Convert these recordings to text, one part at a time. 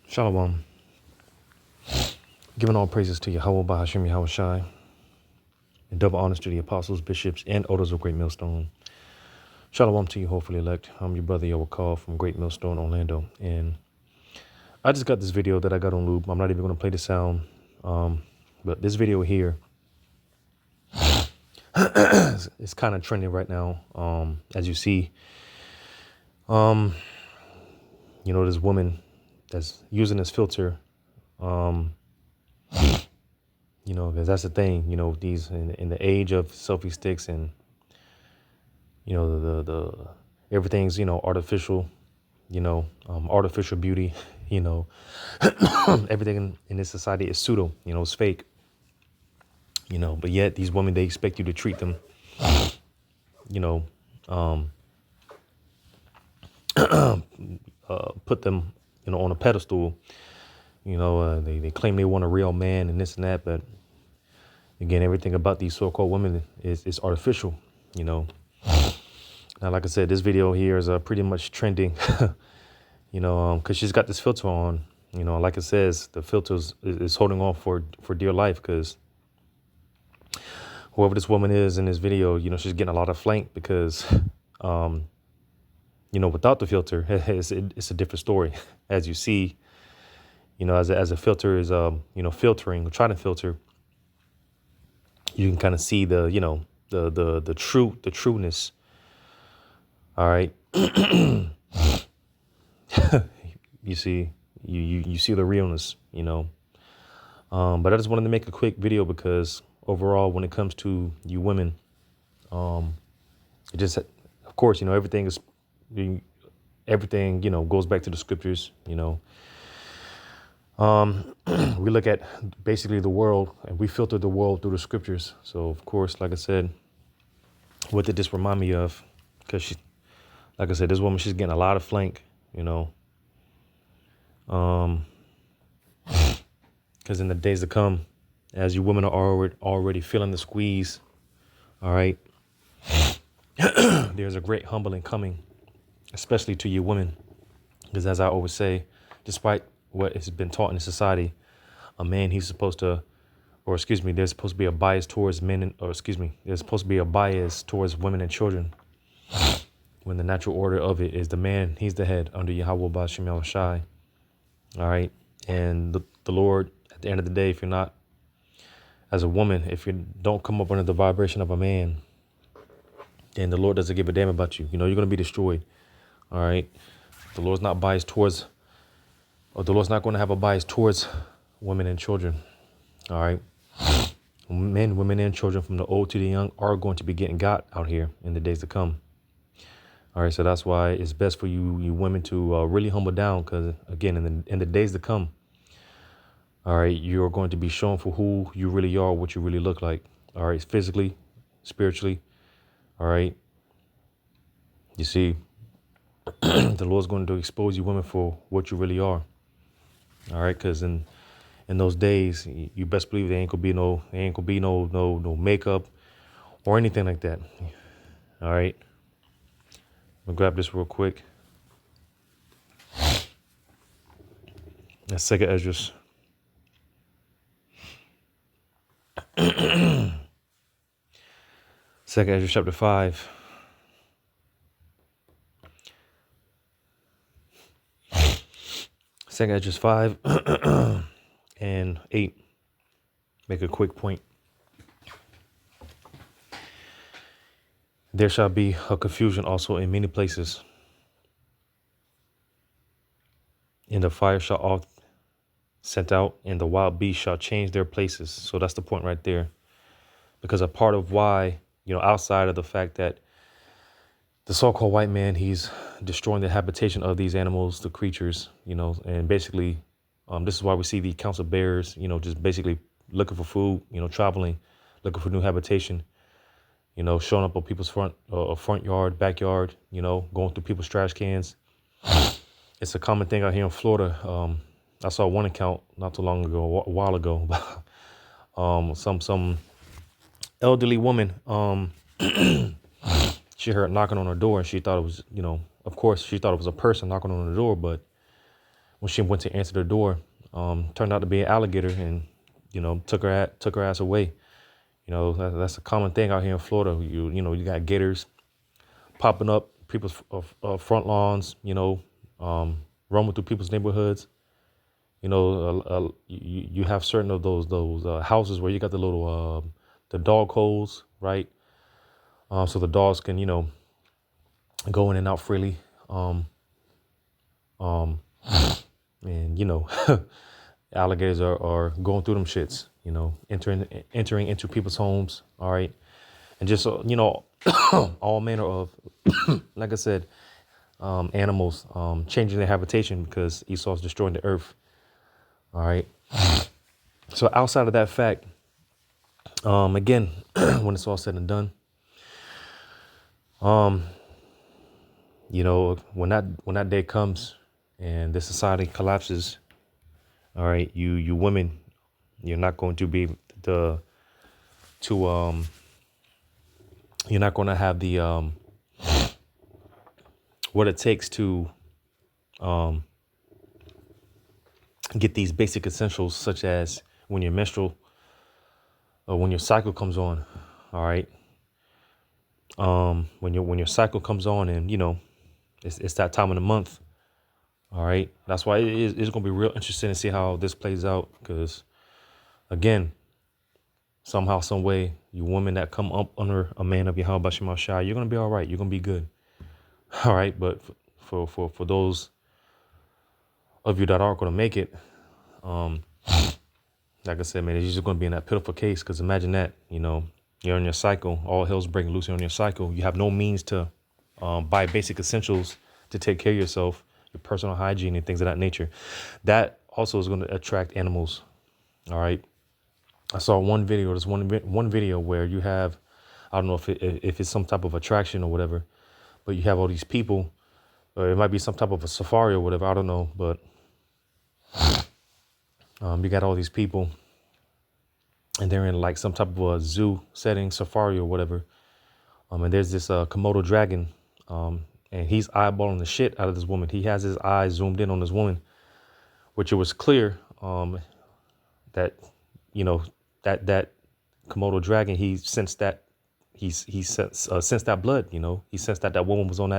Shalom. Giving all praises to Yahweh Bahashim Yahweh Shai, and double honors to the apostles, bishops, and elders of Great Millstone. Shalom to you, hopefully elect. I'm your brother Yahweh Call from Great Millstone, Orlando. And I just got this video that I got on loop. I'm not even going to play the sound. But this video here is kind of trending right now. As you see, this woman that's using this filter, because that's the thing, these in the age of selfie sticks and, the everything's, artificial, artificial beauty, everything in this society is pseudo, it's fake, but yet these women, they expect you to treat them, put them, on a pedestal, they claim they want a real man and this and that. But again, everything about these so-called women is artificial, Now, like I said, this video here is pretty much trending, because she's got this filter on, like it says, the filter is holding on for dear life, because whoever this woman is in this video, she's getting a lot of flank because, without the filter, it's a different story. As you see, as a filter is, filtering or trying to filter, you can kind of see the, the trueness. All right. You see, you see the realness, but I just wanted to make a quick video because overall, when it comes to you women, it just, of course, everything goes back to the scriptures, we look at basically the world and we filter the world through the scriptures. So, of course, like I said, what did this remind me of? Because like I said, this woman, she's getting a lot of flank, because in the days to come, as you women are already feeling the squeeze, all right, there's a great humbling coming, especially to you women, because as I always say, despite what has been taught in society, a man, there's supposed to be a bias towards men, there's supposed to be a bias towards women and children, when the natural order of it is the man, he's the head under Yahweh Ba'Shem Yahweh Shai. All right. And the Lord, at the end of the day, if you're not, as a woman, if you don't come up under the vibration of a man, then the Lord doesn't give a damn about you. You're going to be destroyed. All right. The Lord's not biased towards, or the Lord's not going to have a bias towards women and children. All right. Men, women, and children, from the old to the young, are going to be getting got out here in the days to come. All right, so that's why it's best for you women to really humble down, because again, in the days to come, all right, you're going to be shown for who you really are, what you really look like. All right, physically, spiritually. All right, you see, the Lord's going to expose you women for what you really are. All right, because in those days, you best believe there ain't gonna be no makeup or anything like that. All right. I'll grab this real quick. That's 2 Esdras. Second Esdras chapter 5. Second Esdras 5 and 8. Make a quick point. There shall be a confusion also in many places, and the fire shall oft sent out, and the wild beasts shall change their places. So that's the point right there. Because a part of why, outside of the fact that the so-called white man, he's destroying the habitation of these animals, the creatures, and basically, this is why we see the council bears, just basically looking for food, traveling, looking for new habitation. Showing up on people's front yard, backyard, going through people's trash cans. It's a common thing out here in Florida. I saw one account not too long ago, a while ago, some elderly woman. She heard knocking on her door, and she thought it was, of course, she thought it was a person knocking on her door. But when she went to answer the door, turned out to be an alligator and, took her ass away. That's a common thing out here in Florida. You got gators popping up people's front lawns, roaming through people's neighborhoods. You have certain of those houses where you got the little the dog holes, right? So the dogs can, go in and out freely. Um, and alligators are going through them shits, entering into people's homes. All right. And just, all manner of, like I said, animals changing their habitation because Esau's destroying the earth. All right. So outside of that fact, again, when it's all said and done, when that day comes and the society collapses, all right, you women, you're not going to be you're not going to have the what it takes to get these basic essentials, such as when your menstrual or when your cycle comes on. All right. When your cycle comes on and, it's that time of the month. All right. That's why it's going to be real interesting to see how this plays out. Because, again, somehow, some way, you women that come up under a man of Yahweh Bashim Shai, you're going to be all right. You're going to be good. All right. But for those of you that are going to make it, like I said, man, it's just going to be in that pitiful case. Because imagine that, you're in your cycle. All hell's breaking loose on your cycle. You have no means to buy basic essentials to take care of yourself, your personal hygiene and things of that nature. That also is going to attract animals. All right. I saw one video. There's one video where you have, I don't know if it's some type of attraction or whatever, but you have all these people, or it might be some type of a safari or whatever. I don't know, but you got all these people, and they're in like some type of a zoo setting, safari or whatever. And there's this Komodo dragon, and he's eyeballing the shit out of this woman. He has his eyes zoomed in on this woman, which it was clear that that Komodo dragon, he sensed that he sensed that blood. He sensed that woman was on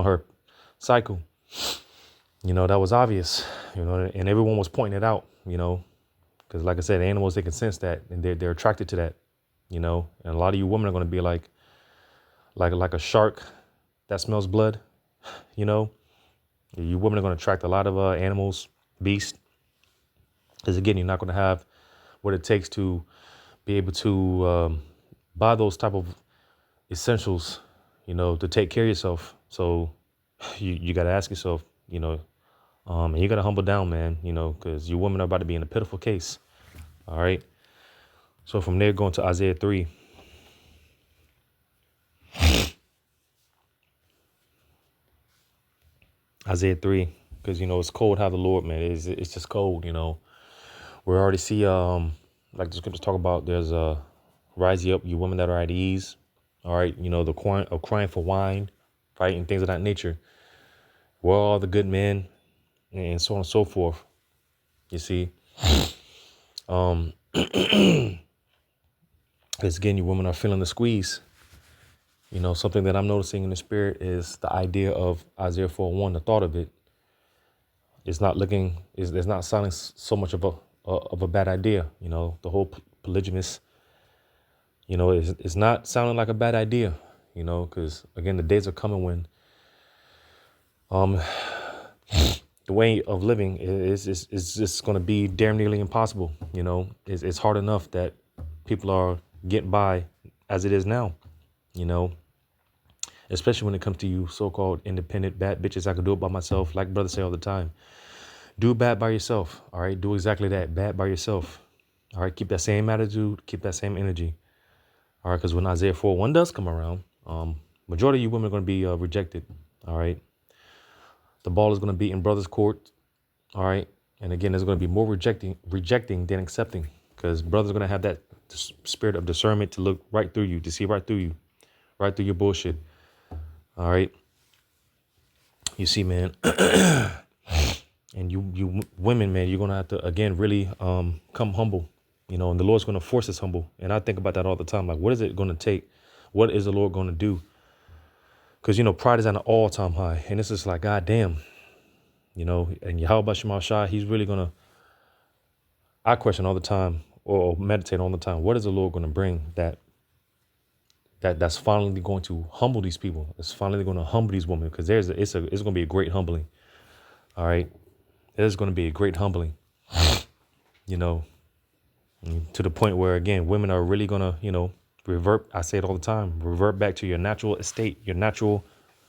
her cycle. That was obvious. And everyone was pointing it out. Because like I said, animals, they can sense that, and they're attracted to that. And a lot of you women are going to be like a shark that smells blood. You women are going to attract a lot of animals, beasts. Because again, you're not going to have what it takes to be able to buy those type of essentials, to take care of yourself. So you got to ask yourself, and you got to humble down, man, because you women are about to be in a pitiful case. All right. So from there, going to Isaiah 3. Isaiah 3, because, it's cold how the Lord, man, it's just cold, We already see, like the scriptures talk about, there's rise ye up, you women that are at ease. All right. The crying for wine, right, and things of that nature. Where are all the good men, and so on and so forth. You see, because again, you women are feeling the squeeze. Something that I'm noticing in the spirit is the idea of Isaiah 4:1. The thought of it is not it's not sounding so much of a bad idea. The whole polygamous, it's not sounding like a bad idea. Because again, the days are coming when the way of living is just going to be damn nearly impossible. It's hard enough that people are getting by as it is now, especially when it comes to you so-called independent bad bitches. I could do it by myself. Like brothers say all the time, do bad by yourself. All right. Do exactly that. Bad by yourself. All right. Keep that same attitude. Keep that same energy. All right. Because when Isaiah 4:1 does come around, majority of you women are going to be rejected. All right. The ball is going to be in brothers' court. All right. And again, there's going to be more rejecting than accepting, because brothers are going to have that spirit of discernment to look right through you, to see right through you, right through your bullshit. All right. You see, man, And you women, man, you're gonna have to again really come humble, and the Lord's gonna force us humble. And I think about that all the time. Like, what is it gonna take? What is the Lord gonna do? Because pride is at an all-time high, and it's just like, God damn, and Yahweh Shema Shai, he's really gonna. I question all the time, or meditate all the time. What is the Lord gonna bring that's finally going to humble these people? It's finally going to humble these women, because it's gonna be a great humbling. All right, there's gonna be a great humbling. You know, to the point where, again, women are really gonna, revert. I say it all the time, revert back to your natural estate, your natural,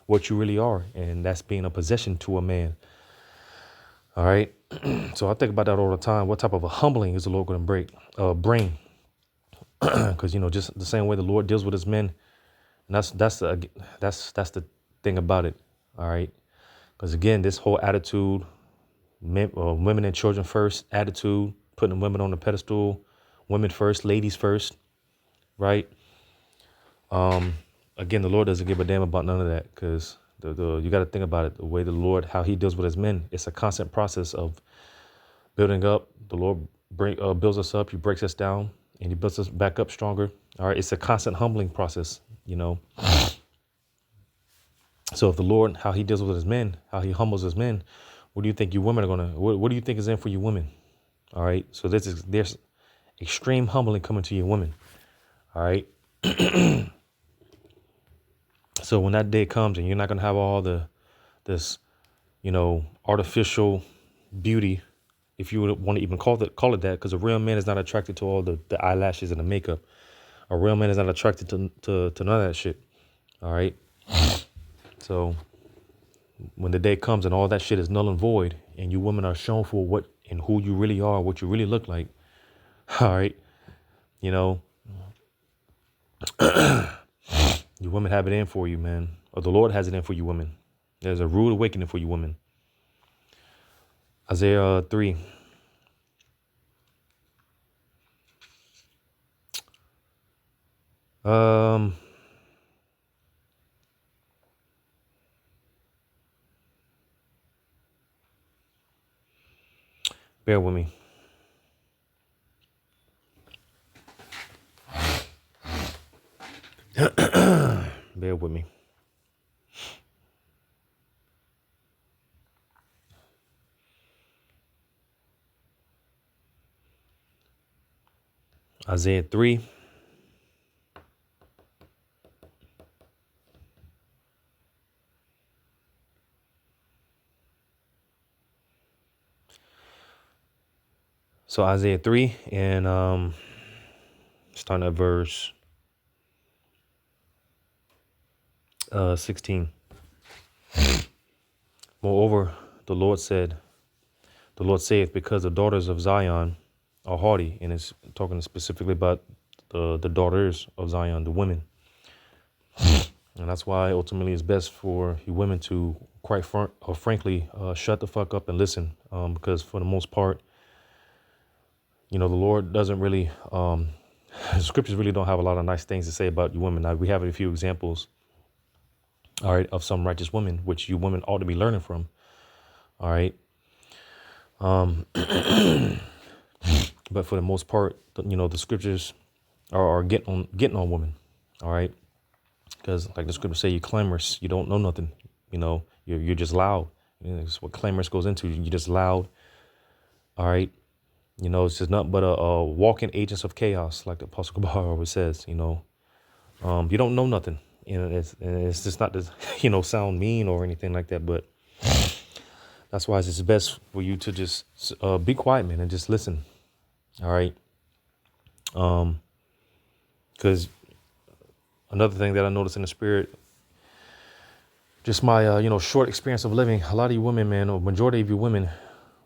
what you really are. And that's being a possession to a man. All right. So I think about that all the time. What type of a humbling is the Lord going to bring? Because, just the same way the Lord deals with his men. And that's the thing about it. All right. Because again, this whole attitude, women and children first attitude, putting women on the pedestal, women first, ladies first. Right. Again, the Lord doesn't give a damn about none of that, because you got to think about it. The way the Lord, how he deals with his men, it's a constant process of building up. The Lord builds us up. He breaks us down and he builds us back up stronger. All right. It's a constant humbling process, So if the Lord, how he deals with his men, how he humbles his men, what do you think you women are going to, what do you think is in for you women? All right. So there's extreme humbling coming to you women. All right. So when that day comes and you're not going to have all this, artificial beauty, if you would want to even call it that, because a real man is not attracted to all the eyelashes and the makeup. A real man is not attracted to none of that shit. All right. So when the day comes and all that shit is null and void, and you women are shown for what and who you really are, what you really look like. All right. You women have it in for you, man. Or the Lord has it in for you women. There's a rude awakening for you women. Isaiah 3. Bear with me. Bear with me. Isaiah 3. So Isaiah 3 and starting at verse 16. Moreover, the Lord saith, because the daughters of Zion are haughty, and it's talking specifically about the daughters of Zion, the women. And that's why ultimately it's best for you women to quite frankly shut the fuck up and listen, because for the most part, the Lord doesn't really, the scriptures really don't have a lot of nice things to say about you women. Now, we have a few examples, all right, of some righteous women, which you women ought to be learning from. All right. But for the most part, the scriptures are getting on women. All right. Because like the scriptures say, you clamorous, you don't know nothing. You're just loud. That's what clamorous goes into. You're just loud. All right. It's just nothing but a walking agents of chaos, like the Apostle Kabar always says. You don't know nothing. It's just not to sound mean or anything like that. But that's why it's best for you to just be quiet, man, and just listen. All right. Because another thing that I noticed in the spirit, just my short experience of living, a lot of you women, man, or majority of you women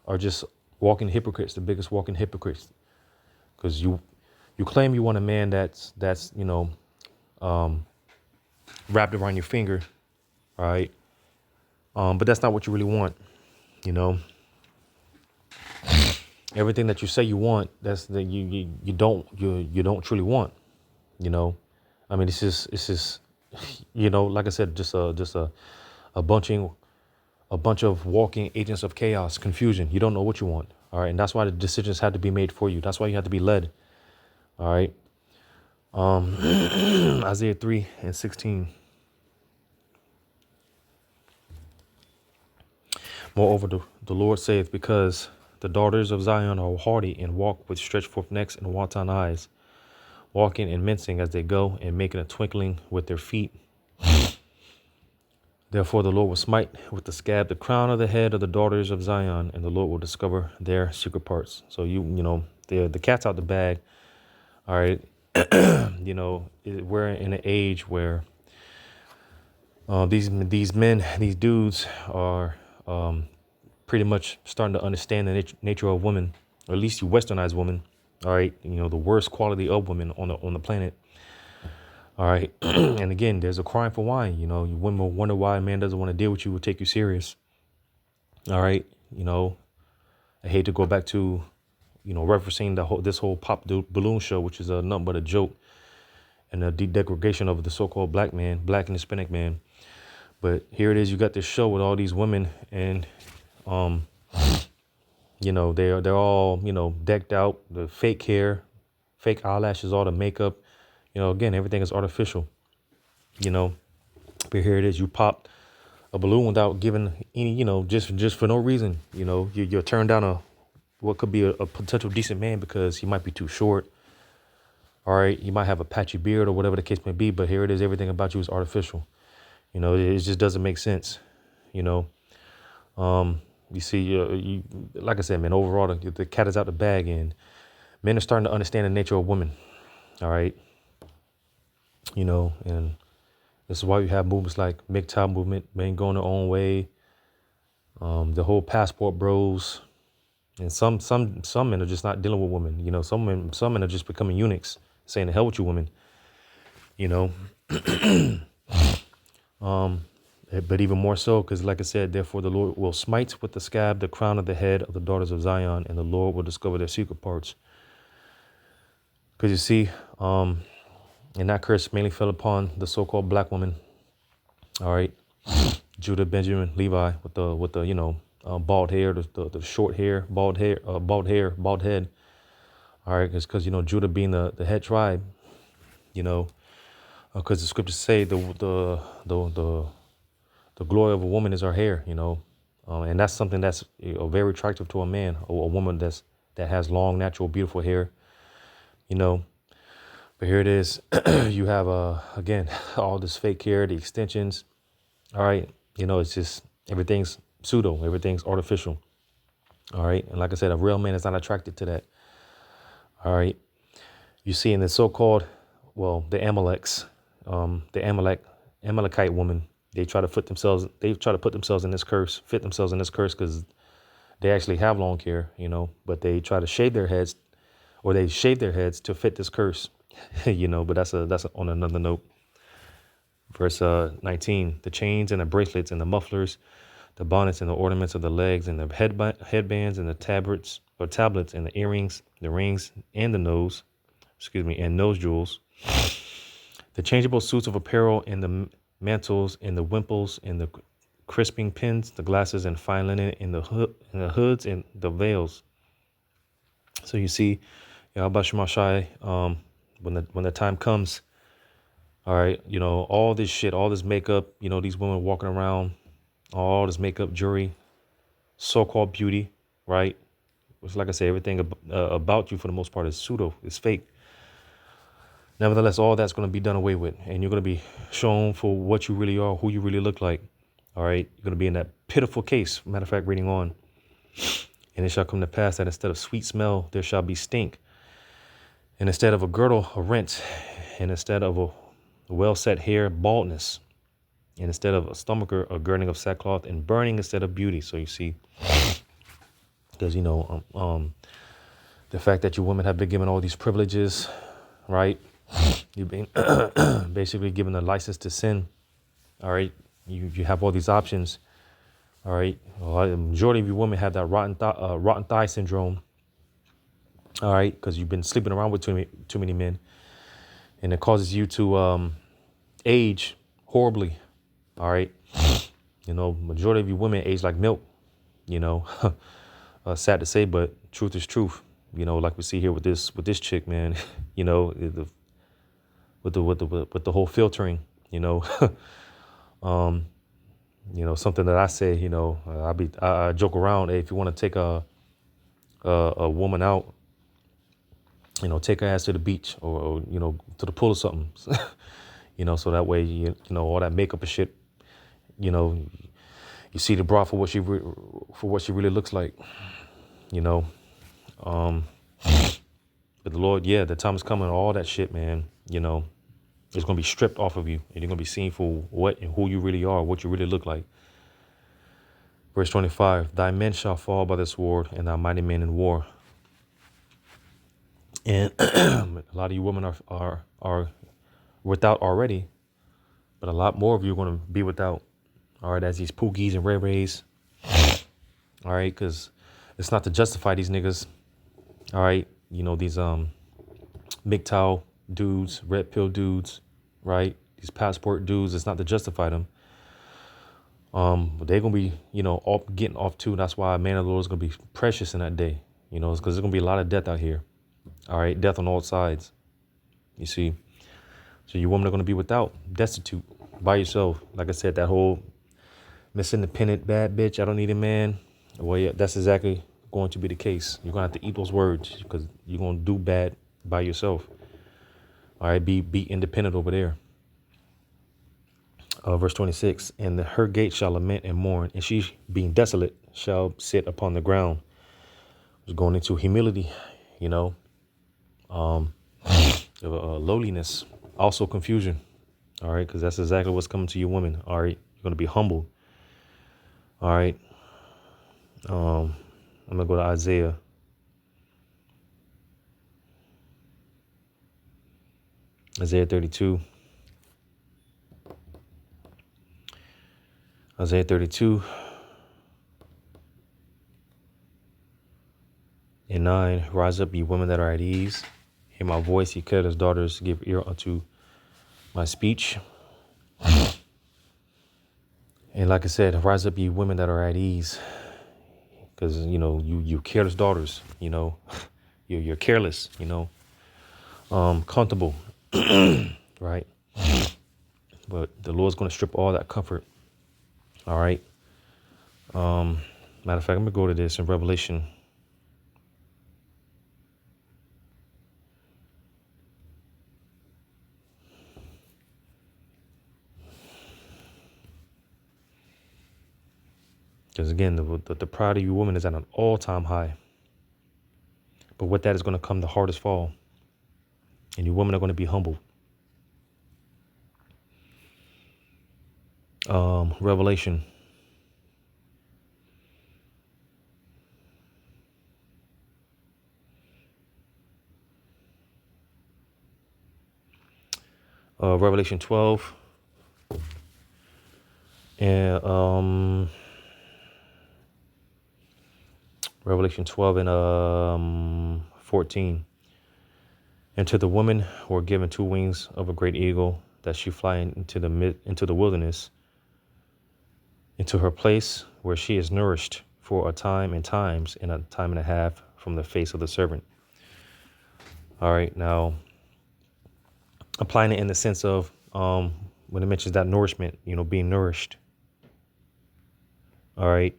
are just walking hypocrites, the biggest walking hypocrites. Because you claim you want a man that's wrapped around your finger, all right? But that's not what you really want, Everything that you say you want, that's that you don't truly want, I mean, it's just like I said, just a bunching a bunch of walking agents of chaos, confusion. You don't know what you want. All right. And that's why the decisions had to be made for you. That's why you had to be led. All right. Isaiah 3:16. Moreover, the Lord saith, because the daughters of Zion are haughty and walk with stretched forth necks and wanton eyes, walking and mincing as they go and making a twinkling with their feet. Therefore, the Lord will smite with the scab the crown of the head of the daughters of Zion, and the Lord will discover their secret parts. So the cat's out the bag. All right. We're in an age where these men, these dudes are pretty much starting to understand the nature of women, or at least you westernized women. All right. The worst quality of women on the planet. All right. And again, there's a crime for wine. You women will wonder why a man doesn't want to deal with you or take you serious. All right. I hate to go back to, referencing this whole pop balloon show, which is nothing but a joke and a degradation of the so-called black and Hispanic man. But here it is. You got this show with all these women, and they're all decked out, the fake hair, fake eyelashes, all the makeup. Again, everything is artificial. But here it is. You pop a balloon without giving any, just for no reason. You're turned down what could be a potential decent man because he might be too short. All right. You might have a patchy beard or whatever the case may be. But here it is. Everything about you is artificial. It just doesn't make sense. You see, like I said, man, overall, the cat is out the bag, and men are starting to understand the nature of women. All right. And this is why you have movements like MGTOW movement, men going their own way. The whole passport bros, and some men are just not dealing with women. Some men are just becoming eunuchs, saying the hell with you, women. But even more so, because like I said, therefore the Lord will smite with the scab the crown of the head of the daughters of Zion, and the Lord will discover their secret parts. Because you see, and that curse mainly fell upon the so-called black woman. All right. Judah, Benjamin, Levi, with the bald hair, the short hair, bald head. All right. It's because, Judah being the head tribe, because the scriptures say the glory of a woman is her hair, and that's something that's very attractive to a man, a woman that has long, natural, beautiful hair, But here it is. You have, again, all this fake hair, the extensions. All right. It's just everything's pseudo. Everything's artificial. All right. And like I said, a real man is not attracted to that. All right. You see in the so-called, the Amaleks, the Amalekite woman, they try to put themselves in this curse, fit themselves in this curse because they actually have long hair, but they try to shave their heads, or they shave their heads to fit this curse. But that's on another note. Verse 19, the chains and the bracelets and the mufflers, the bonnets and the ornaments of the legs and the headbands and the tablets and the earrings, the rings and the nose jewels, the changeable suits of apparel and the mantles and the wimples and the crisping pins, the glasses and fine linen and the hoods and the veils. So you see, Yahweh Shemashai, when the time comes, all right, all this shit, all this makeup, these women walking around, all this makeup, jewelry, so-called beauty, right? Which, like I say, everything about you for the most part is pseudo, it's fake. Nevertheless, all that's going to be done away with, and you're going to be shown for what you really are, who you really look like. All right, you're going to be in that pitiful case. Matter of fact, reading on, and it shall come to pass that instead of sweet smell, there shall be stink, and instead of a girdle, a rent, and instead of a well-set hair, baldness, and instead of a stomacher, a girding of sackcloth, and burning instead of beauty. So you see, because the fact that you women have been given all these privileges, right? You've been basically given a license to sin. All right, you have all these options. All right, the majority of you women have that rotten thigh syndrome. All right, because you've been sleeping around with too many men, and it causes you to age horribly. All right, You know, majority of you women age like milk, you know. Sad to say, but truth is truth. You know, like we see here with this chick, man. You know, with the whole filtering. You know, something that I say. You know, I joke around. Hey, if you want to take a woman out, you know, take her ass to the beach or you know, to the pool or something. You know, so that way you know all that makeup and shit. You know, you see the bra for what she really looks like. You know, but the Lord, yeah, the time is coming. All that shit, man. You know, it's gonna be stripped off of you, and you're gonna be seen for what and who you really are, what you really look like. Verse 25: Thy men shall fall by the sword, and thy mighty men in war. And a lot of you women are without already, but a lot more of you are gonna be without. All right, as these Pookies and Ray Rays. All right, because it's not to justify these niggas. All right, you know these MGTOW dudes, red pill dudes, right? These passport dudes. It's not to justify them. But they're gonna be, you know, getting off too. That's why man of the Lord is gonna be precious in that day. You know, because there's gonna be a lot of death out here. All right, death on all sides. You see, so you women are gonna be without, destitute, by yourself. Like I said, that whole Miss Independent bad bitch. I don't need a man. Well, yeah, that's exactly going to be the case. You're gonna have to eat those words because you're gonna do bad by yourself. All right, be independent over there. Verse 26, and her gate shall lament and mourn, and she, being desolate, shall sit upon the ground. It's going into humility, you know, lowliness, also confusion. All right, because that's exactly what's coming to you women. All right, you're going to be humble. All right. I'm going to go to Isaiah. Isaiah 32. Isaiah 32 and 9. Rise up, ye women that are at ease. Hear my voice, ye careless daughters, give ear unto my speech. And like I said, rise up, ye women that are at ease. Because, you know, you careless daughters, you know, you're careless, you know, comfortable, right? But the Lord's going to strip all that comfort. All right. Matter of fact, I'm going to go to this in Revelation. Because again, the pride of you woman is at an all-time high. But with that is going to come the hardest fall. And you women are going to be humbled. Revelation. Revelation 12. And Revelation 12 and 14. And to the woman were given 2 wings of a great eagle, that she fly into the wilderness, into her place where she is nourished for a time and times and a time and a half from the face of the servant. All right, now applying it in the sense of when it mentions that nourishment, you know, being nourished. All right.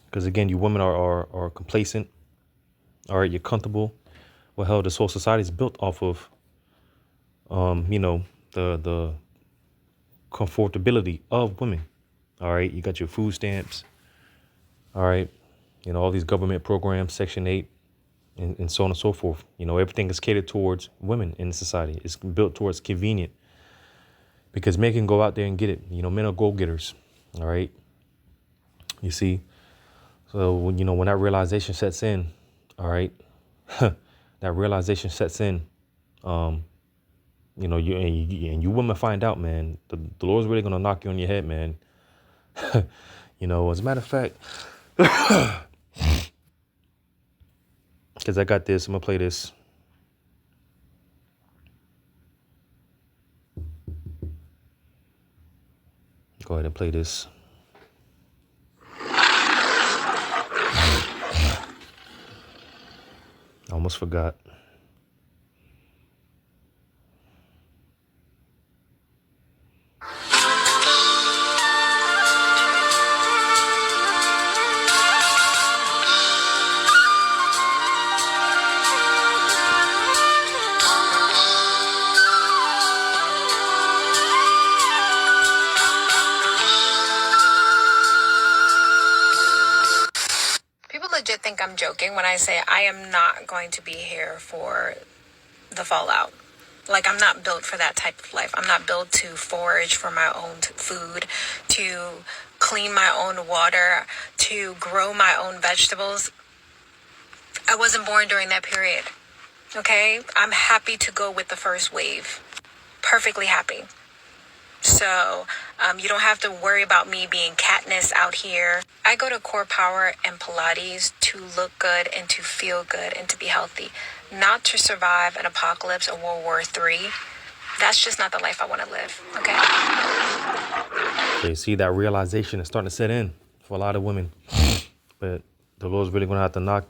Because again, you women are complacent. All right, you're comfortable. Well, hell, this whole society is built off of, you know, the comfortability of women. All right, you got your food stamps. All right, you know, all these government programs, Section 8, and so on and so forth. You know, everything is catered towards women in society. It's built towards convenient because men can go out there and get it. You know, men are go-getters. All right, you see. So when you know when that realization sets in, all right, that realization sets in. You know, you women find out, man. The Lord's really gonna knock you on your head, man. You know, as a matter of fact, because I got this, I'm gonna play this. Go ahead and play this. I almost forgot. People legit think I'm joking when I say I am not going to be here for the fallout. Like, I'm not built for that type of life. I'm not built to forage for my own food, to clean my own water, to grow my own vegetables. I wasn't born during that period. Okay? I'm happy to go with the first wave. Perfectly happy. So you don't have to worry about me being Katniss out here. I go to Core Power and Pilates to look good and to feel good and to be healthy, not to survive an apocalypse or World War III. That's just not the life I want to live, okay? Okay, see, that realization is starting to set in for a lot of women. But the Lord's really going to have to knock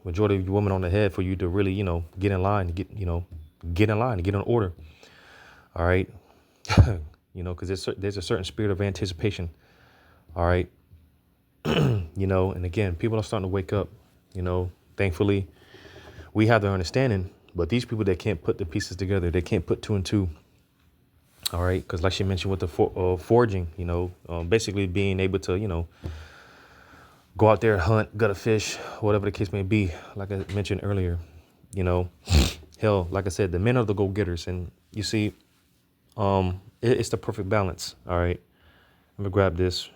majority of you women on the head for you to really, get in line, get in line, get in order. All right. Because there's a certain spirit of anticipation. All right. And again, people are starting to wake up. Thankfully, we have the understanding, but these people that can't put the pieces together, they can't put two and two. All right. Because like she mentioned with the foraging, basically being able to, go out there, hunt, gut a fish, whatever the case may be. Like I mentioned earlier, hell, like I said, the men are the go-getters. And you see, it's the perfect balance. All right. Let me grab this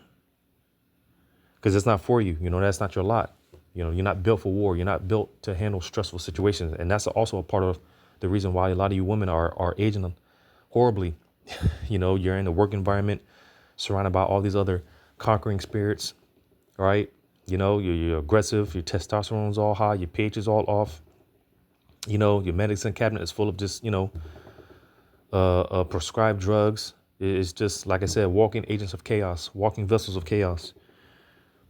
because it's not for you. That's not your lot. You're not built for war. You're not built to handle stressful situations. And that's also a part of the reason why a lot of you women are aging horribly. You're in the work environment surrounded by all these other conquering spirits. Right. You're aggressive. Your testosterone's all high. Your pH is all off. Your medicine cabinet is full of just, prescribed drugs. It's just, like I said, walking agents of chaos, walking vessels of chaos.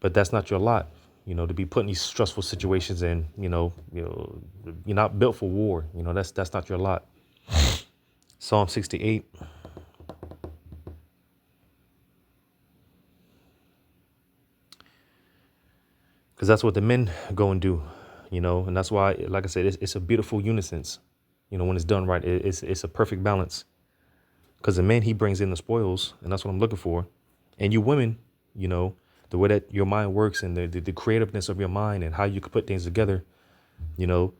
But that's not your lot, to be put in these stressful situations. And, you're not built for war. That's not your lot. Psalm 68. Because that's what the men go and do, and that's why, like I said, it's a beautiful unison. When it's done right, it's a perfect balance. Because the man, he brings in the spoils, and that's what I'm looking for. And you women, the way that your mind works and the creativeness of your mind and how you can put things together, the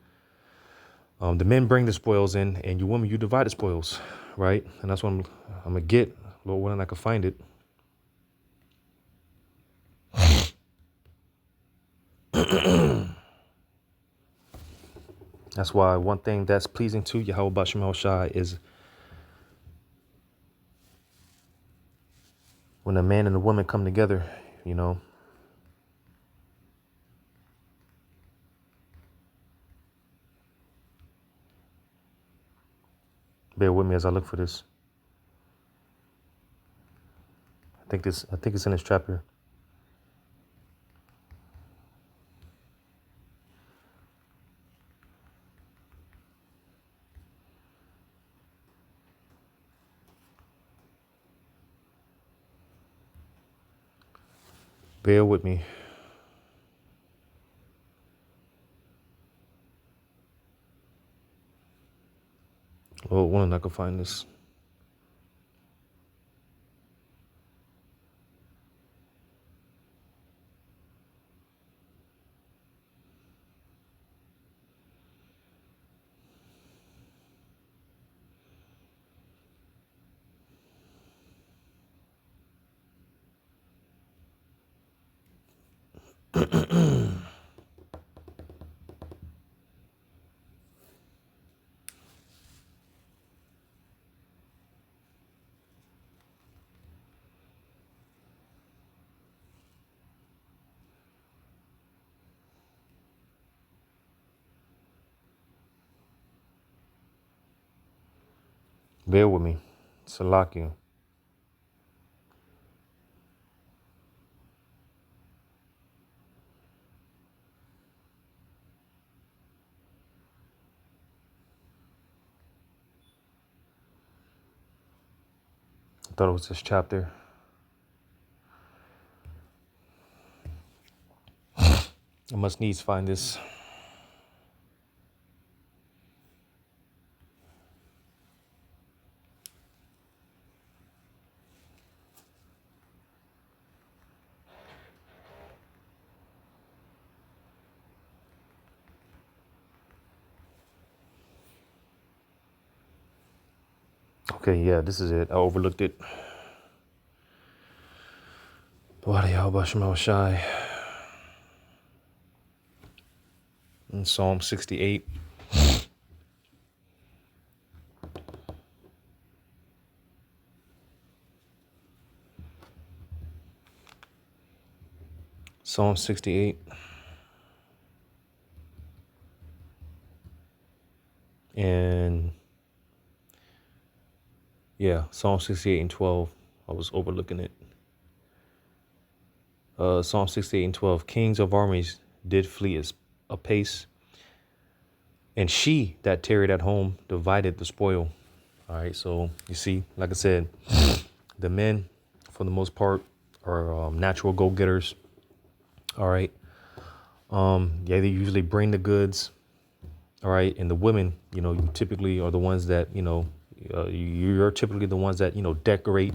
men bring the spoils in, and you women, you divide the spoils, right? And that's what I'm gonna get, Lord willing, I can find it. That's why one thing that's pleasing to Yahweh Bashim Shai is when a man and a woman come together, Bear with me as I look for this. I think it's in this chapter. Bear with me. Lord willing, I can find this. Bear with me. Salakia. I thought it was this chapter. I must needs find this. Okay, yeah, this is it. I overlooked it. Shai in Psalm 68. Psalm 68. And yeah, Psalm 68 and 12. I was overlooking it. Psalm 68 and 12. Kings of armies did flee apace, and she that tarried at home divided the spoil. All right, so you see, like I said, the men, for the most part, are natural go-getters. All right. Yeah, they usually bring the goods. All right, and the women, you typically are the ones that, you're typically the ones that, decorate,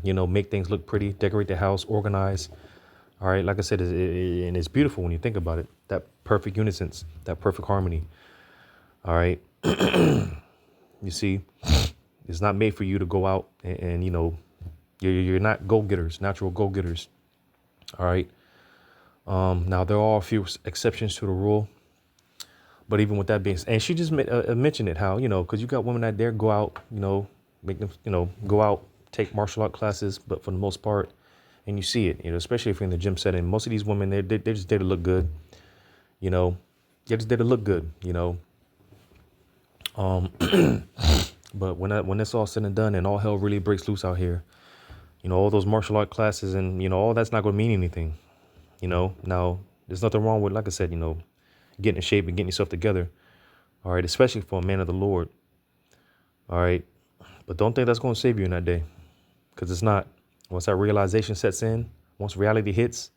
make things look pretty, decorate the house, organize. All right, like I said, and it's beautiful when you think about it. That perfect unison, that perfect harmony. All right, you see, it's not made for you to go out and you're not go-getters, natural go-getters. All right. Now there are a few exceptions to the rule, but even with that being, and she just mentioned it, how because you got women out there go out, make them, go out, take martial art classes, but for the most part, and you see it, especially if you're in the gym setting, most of these women, they're just there to look good, they're just there to look good, But when it's all said and done, and all hell really breaks loose out here, all those martial art classes and all that's not going to mean anything. Now there's nothing wrong with, like I said, getting in shape and getting yourself together. All right. Especially for a man of the Lord. All right. But don't think that's going to save you in that day, because it's not. Once that realization sets in, once reality hits,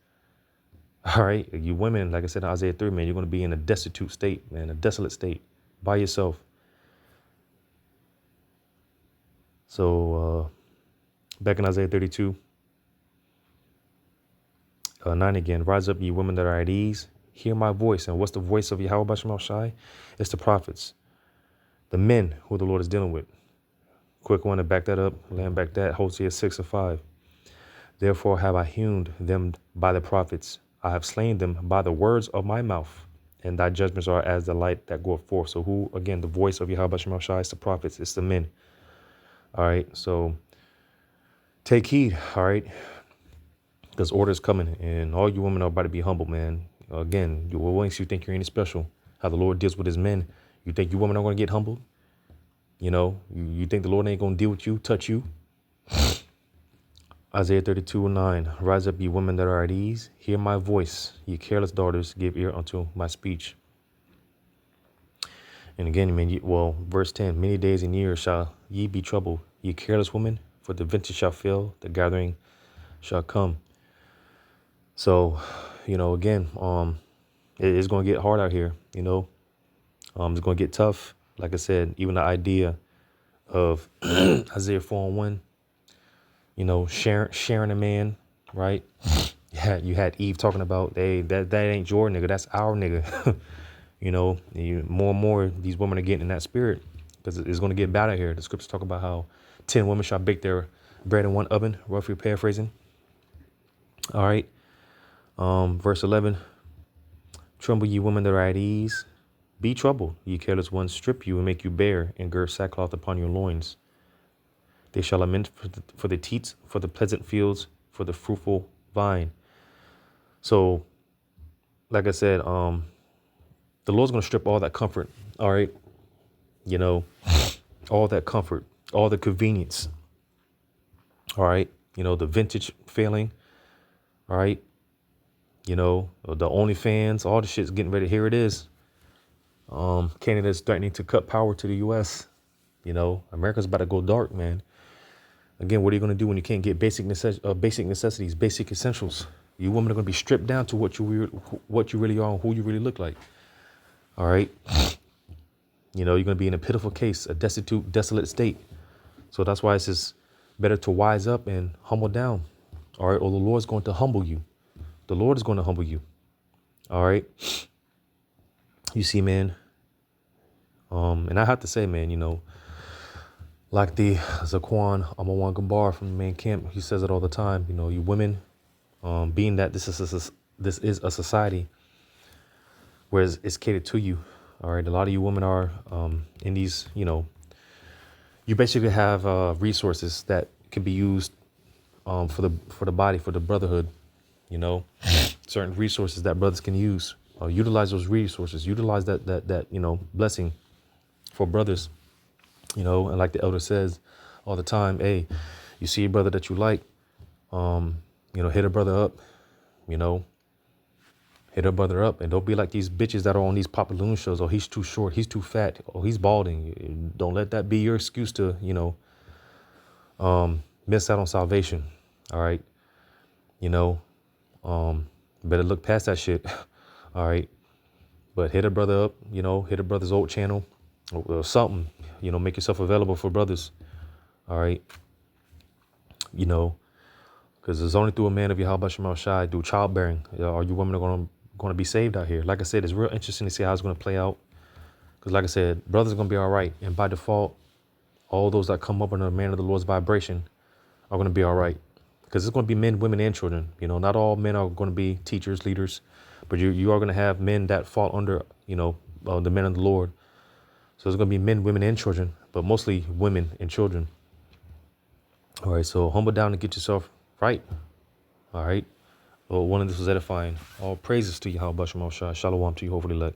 all right, you women, like I said in Isaiah 3, man, you're going to be in a destitute state, man, a desolate state by yourself. So back in Isaiah 32, 9 again, rise up, ye women that are at ease, hear my voice. And what's the voice of Yahweh Basham Shai? It's the prophets, the men who the Lord is dealing with. Quick one to back that up, land back that, Hosea 6 and 5. Therefore have I hewn them by the prophets. I have slain them by the words of my mouth, and thy judgments are as the light that goeth forth. So who, again, the voice of Yahweh Basham Shai, is the prophets, it's the men. All right, so take heed, all right, because order's coming, and all you women are about to be humbled, man. Again, what makes you think you're any special? How the Lord deals with his men. You think you women are going to get humbled? You think the Lord ain't going to deal with you, touch you? Isaiah 32 and 9. Rise up, ye women that are at ease. Hear my voice. Ye careless daughters, give ear unto my speech. And again, verse 10. Many days and years shall ye be troubled, ye careless women, for the vintage shall fail, the gathering shall come. So, again, it's going to get hard out here, it's going to get tough. Like I said, even the idea of Isaiah 4 and 1, sharing a man, right? You had Eve talking about, hey, that ain't your nigga, that's our nigga. More and more these women are getting in that spirit, because it's going to get bad out here. The scriptures talk about how 10 women shall bake their bread in one oven, roughly paraphrasing. All right. Verse 11, tremble ye women that are at ease, be troubled, ye careless ones, strip you and make you bare, and gird sackcloth upon your loins. They shall lament for the teats, for the pleasant fields, for the fruitful vine. So, like I said, the Lord's going to strip all that comfort. All right. All that comfort, all the convenience. All right. The vintage failing. All right. The OnlyFans, all the shit's getting ready. Here it is. Canada's threatening to cut power to the U.S. America's about to go dark, man. Again, what are you going to do when you can't get basic necessities, basic essentials? You women are going to be stripped down to what you really are and who you really look like. All right. You're going to be in a pitiful case, a destitute, desolate state. So that's why it's just better to wise up and humble down. All right. Or the Lord's going to humble you. The Lord is going to humble you. All right. You see, man. And I have to say, man, like the Zaquan Amawan Gambar from the main camp, he says it all the time. You women, being that this is a society where it's catered to you. All right. A lot of you women are in these, you basically have resources that can be used for the body, for the brotherhood, certain resources that brothers can use. Utilize those resources, utilize that blessing for brothers, and like the elder says all the time, hey, you see a brother that you like, hit a brother up, hit a brother up, and don't be like these bitches that are on these Papa shows. Oh, he's too short, he's too fat, oh, he's balding. Don't let that be your excuse to, miss out on salvation. All right. Better look past that shit. All right. But hit a brother up, hit a brother's old channel or something, make yourself available for brothers. All right. Because it's only through a man of Yahweh Shema Shai, through childbearing, are you women going to be saved out here. Like I said, it's real interesting to see how it's going to play out. Because like I said, brothers are going to be all right. And by default, all those that come up under the man of the Lord's vibration are going to be all right. Because it's going to be men, women, and children. Not all men are going to be teachers, leaders, but you are going to have men that fall under, the men of the Lord. So it's going to be men, women, and children, but mostly women and children. All right. So humble down and get yourself right. All right. Well, one of this was edifying. All praises to Yahweh Shema Shai. Shalom to you. Hopefully,